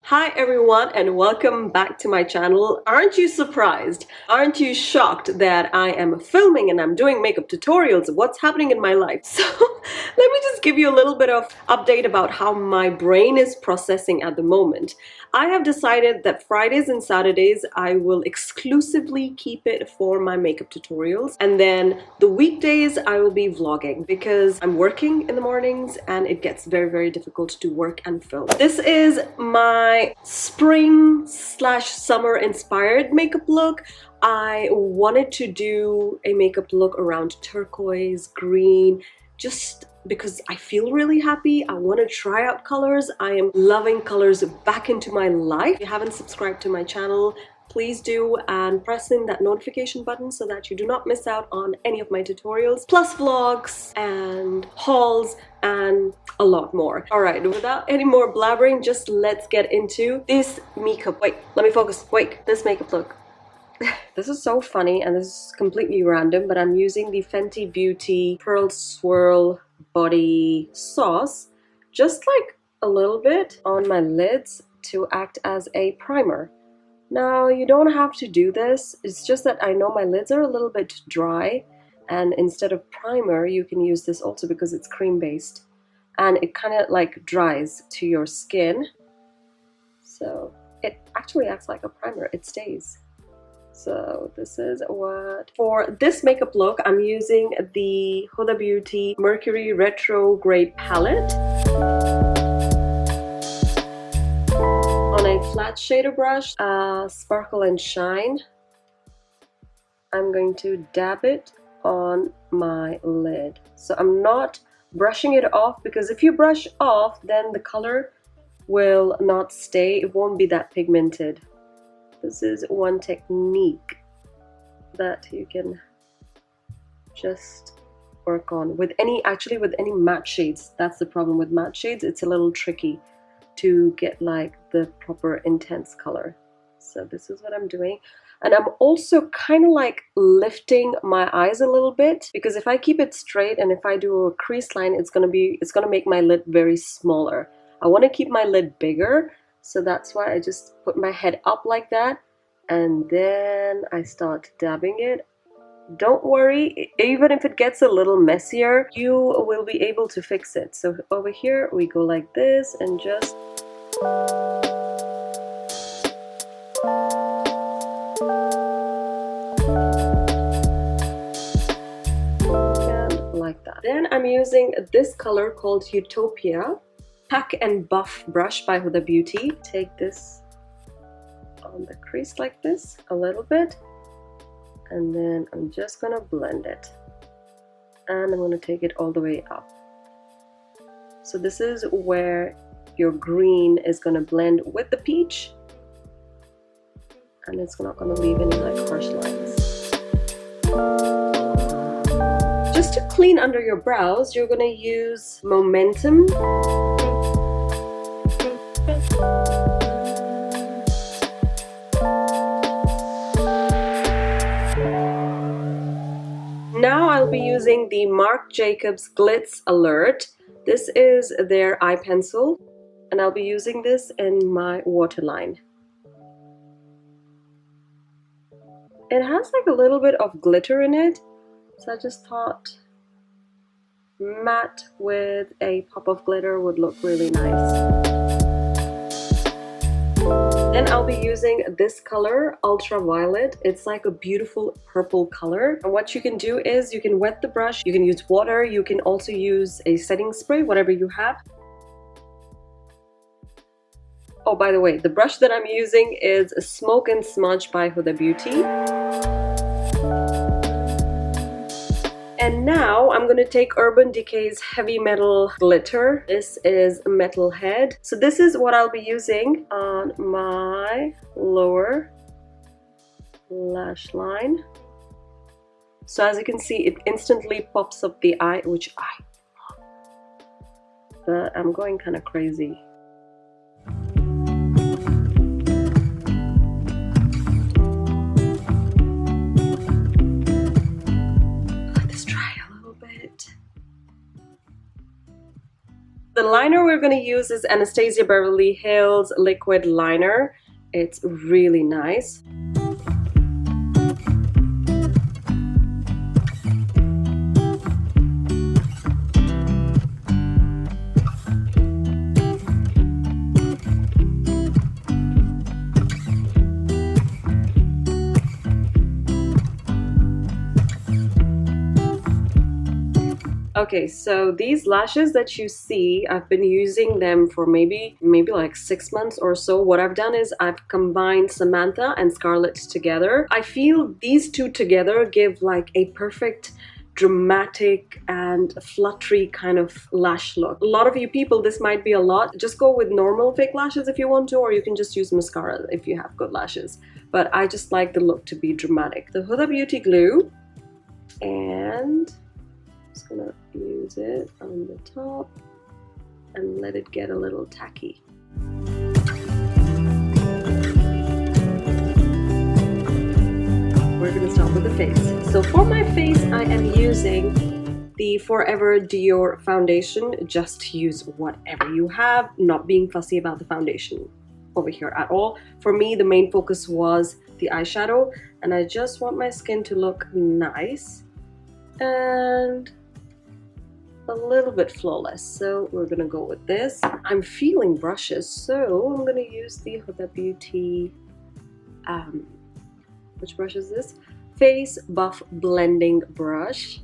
Hi everyone and welcome back to my channel. Aren't you surprised? Aren't you shocked that I am filming and I'm doing makeup tutorials of what's happening in my life? So let me just give you a little bit of update about how my brain is processing at the moment. I have decided that Fridays and Saturdays I will exclusively keep it for my makeup tutorials, and then the weekdays I will be vlogging because I'm working in the mornings and it gets very difficult to work and film. This is my spring/summer inspired makeup look. I wanted to do a makeup look around turquoise, green, just because I feel really happy. I want to try out colors. I am loving colors back into my life. If you haven't subscribed to my channel, please do, and press in that notification button so that you do not miss out on any of my tutorials, plus vlogs and hauls and a lot more. Alright, without any more blabbering, just let's get into this makeup. Wait, let me focus. Wait, this makeup look. This is so funny and this is completely random, but I'm using the Fenty Beauty Pearl Swirl Body Sauce, just like a little bit on my lids to act as a primer. Now, you don't have to do this, it's just that I know my lids are a little bit dry, and instead of primer you can use this also because it's cream based and it kind of like dries to your skin, so it actually acts like a primer, it stays. So this is what, for this makeup look I'm using the Huda Beauty Mercury Retrograde palette. On a flat shader brush, Sparkle and Shine, I'm going to dab it on my lid. So I'm not brushing it off, because if you brush off then the color will not stay, it won't be that pigmented. This is one technique that you can just work on with any, actually with any matte shades. That's the problem with matte shades, it's a little tricky to get like the proper intense color. So this is what I'm doing, and I'm also kind of like lifting my eyes a little bit, because if I keep it straight and if I do a crease line, it's gonna make my lid very smaller. I want to keep my lid bigger, so that's why I just put my head up like that and then I start dabbing it. Don't worry, even if it gets a little messier, you will be able to fix it. So over here we go like this and just like that. Then I'm using this color called Utopia Pack and Buff brush by Huda Beauty. Take this on the crease like this a little bit, and then I'm just gonna blend it, and I'm gonna take it all the way up. So this is where your green is gonna blend with the peach, and it's not gonna leave any like harsh lines. Just to clean under your brows, you're gonna use Momentum. Now I'll be using the Marc Jacobs Glitz Alert. This is their eye pencil, and I'll be using this in my waterline. It has like a little bit of glitter in it, so I just thought matte with a pop of glitter would look really nice. Then I'll be using this color, Ultraviolet. It's like a beautiful purple color. And what you can do is you can wet the brush, you can use water, you can also use a setting spray, whatever you have. Oh, by the way, the brush that I'm using is a Smoke and Smudge by Huda Beauty. And now I'm going to take Urban Decay's Heavy Metal Glitter. This is Metal Head. So this is what I'll be using on my lower lash line. So as you can see, it instantly pops up the eye, which I love. But I'm going kind of crazy. The liner we're going to use is Anastasia Beverly Hills Liquid Liner. It's really nice. Okay, so these lashes that you see, I've been using them for maybe like 6 months or so. What I've done is I've combined Samantha and Scarlett together. I feel these two together give like a perfect dramatic and fluttery kind of lash look. A lot of you people, this might be a lot. Just go with normal fake lashes if you want to, or you can just use mascara if you have good lashes. But I just like the look to be dramatic. The Huda Beauty glue, and just gonna use it on the top and let it get a little tacky. We're gonna start with the face. So for my face, I am using the Forever Dior foundation. Just use whatever you have, not being fussy about the foundation over here at all. For me, the main focus was the eyeshadow, and I just want my skin to look nice and a little bit flawless, so we're gonna go with this. I'm feeling brushes, so I'm gonna use the Huda Beauty which brush is this? Face Buff Blending Brush.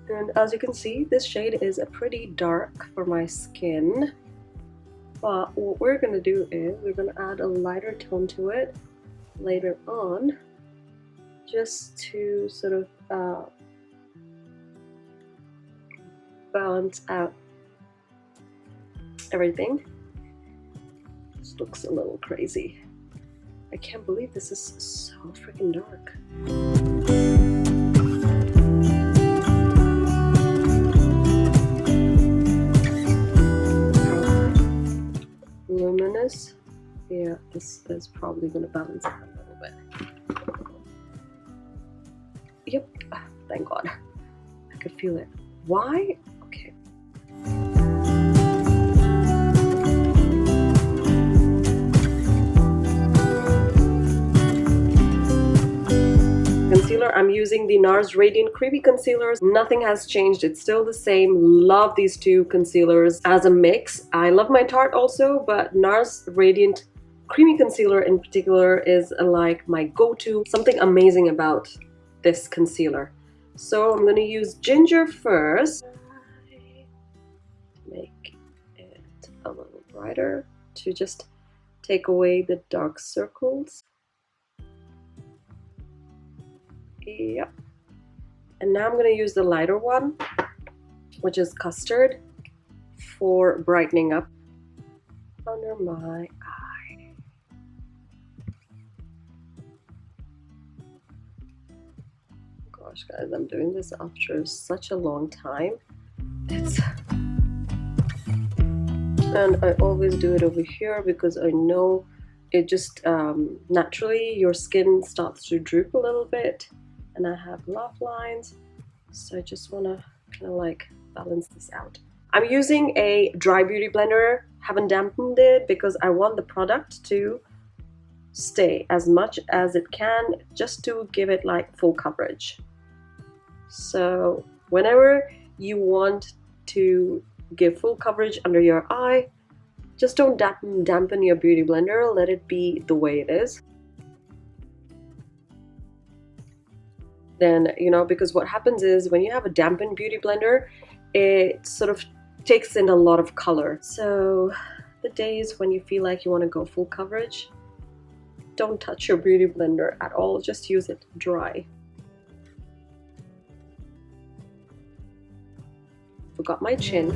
And as you can see, this shade is a pretty dark for my skin, but what we're gonna do is we're gonna add a lighter tone to it later on, just to sort of balance out everything. This looks a little crazy. I can't believe this is so freaking dark. Luminous. Yeah, this is probably going to balance out a little bit. Yep, thank God. I could feel it. Why? Okay. Concealer, I'm using the NARS Radiant Creamy Concealers. Nothing has changed. It's still the same. Love these two concealers as a mix. I love my Tarte also, but NARS Radiant Creamy Concealer in particular is like my go-to. Something amazing about this concealer. So I'm going to use ginger first. Make it a little brighter to just take away the dark circles. Yep. And now I'm going to use the lighter one, which is custard, for brightening up under my eye. Gosh, guys, I'm doing this after such a long time. And I always do it over here because I know it just naturally your skin starts to droop a little bit, and I have laugh lines, so I just want to kind of like balance this out. I'm using a dry beauty blender, haven't dampened it because I want the product to stay as much as it can, just to give it like full coverage. So whenever you want to give full coverage under your eye, just don't dampen your beauty blender, let it be the way it is. Then, you know, because what happens is when you have a dampened beauty blender, it sort of takes in a lot of color. So the days when you feel like you want to go full coverage, don't touch your beauty blender at all, just use it dry. Forgot my chin.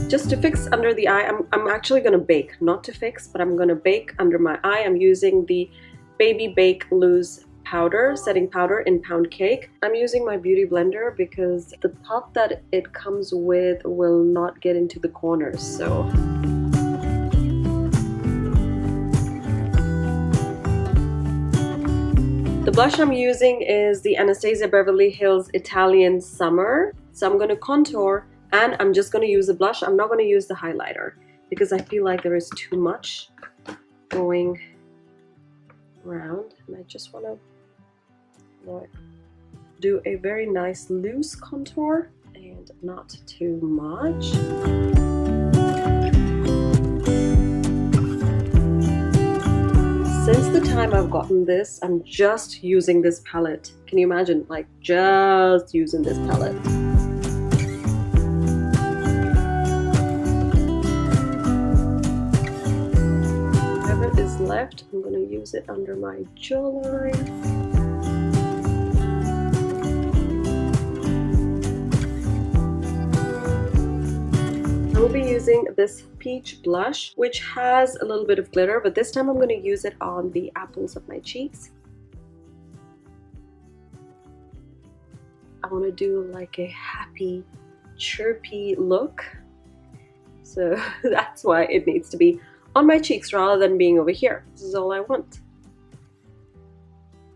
Just to fix under the eye, I'm actually going to bake, not to fix, but I'm going to bake under my eye. I'm using the Baby Bake Loose powder, setting powder in Pound Cake. I'm using my beauty blender because the puff that it comes with will not get into the corners, so. The blush I'm using is the Anastasia Beverly Hills Italian Summer. So I'm going to contour and I'm just going to use the blush. I'm not going to use the highlighter because I feel like there is too much going around. And I just want to like do a very nice loose contour and not too much. Since the time I've gotten this, I'm just using this palette. Can you imagine? Like, just using this palette. Whatever is left, I'm going to use it under my jawline. I will be using this peach blush, which has a little bit of glitter, but this time I'm going to use it on the apples of my cheeks. I want to do like a happy, chirpy look. So that's why it needs to be on my cheeks rather than being over here. This is all I want.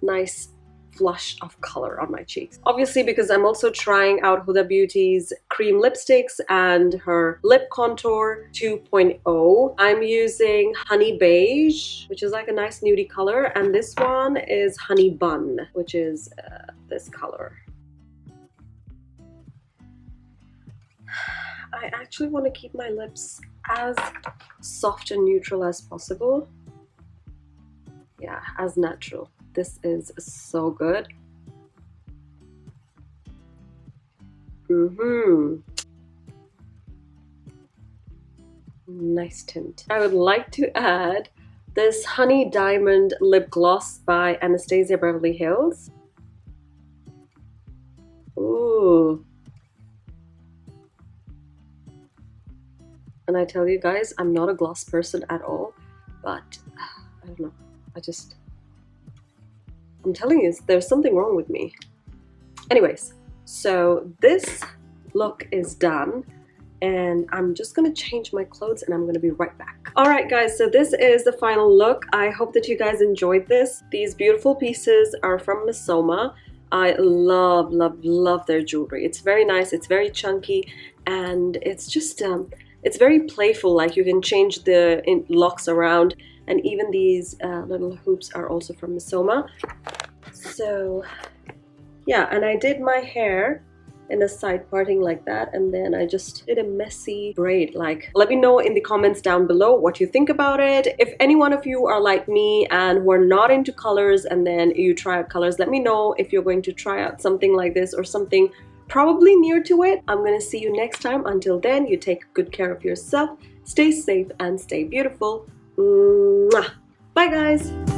Nice flush of color on my cheeks. Obviously, because I'm also trying out Huda Beauty's cream lipsticks and her lip contour 2.0. I'm using Honey Beige, which is like a nice nudie color, and this one is Honey Bun, which is this color. I actually want to keep my lips as soft and neutral as possible. Yeah, as natural. This is so good. Nice tint. I would like to add this Honey Diamond lip gloss by Anastasia Beverly Hills. Ooh. And I tell you guys, I'm not a gloss person at all, but I don't know. I'm telling you, there's something wrong with me. Anyways, so this look is done and I'm just gonna change my clothes and I'm gonna be right back. All right guys, so this is the final look. I hope that you guys enjoyed this. These beautiful pieces are from Missoma. I love, love, love their jewelry. It's very nice, it's very chunky, and it's just, it's very playful. Like you can change the locks around. And even these little hoops are also from Missoma. So yeah, and I did my hair in a side parting like that, and then I just did a messy braid. Like, let me know in the comments down below what you think about it. If any one of you are like me and who are not into colors and then you try out colors, let me know if you're going to try out something like this or something probably near to it. I'm gonna see you next time. Until then, you take good care of yourself, stay safe and stay beautiful. Mwah. Bye guys!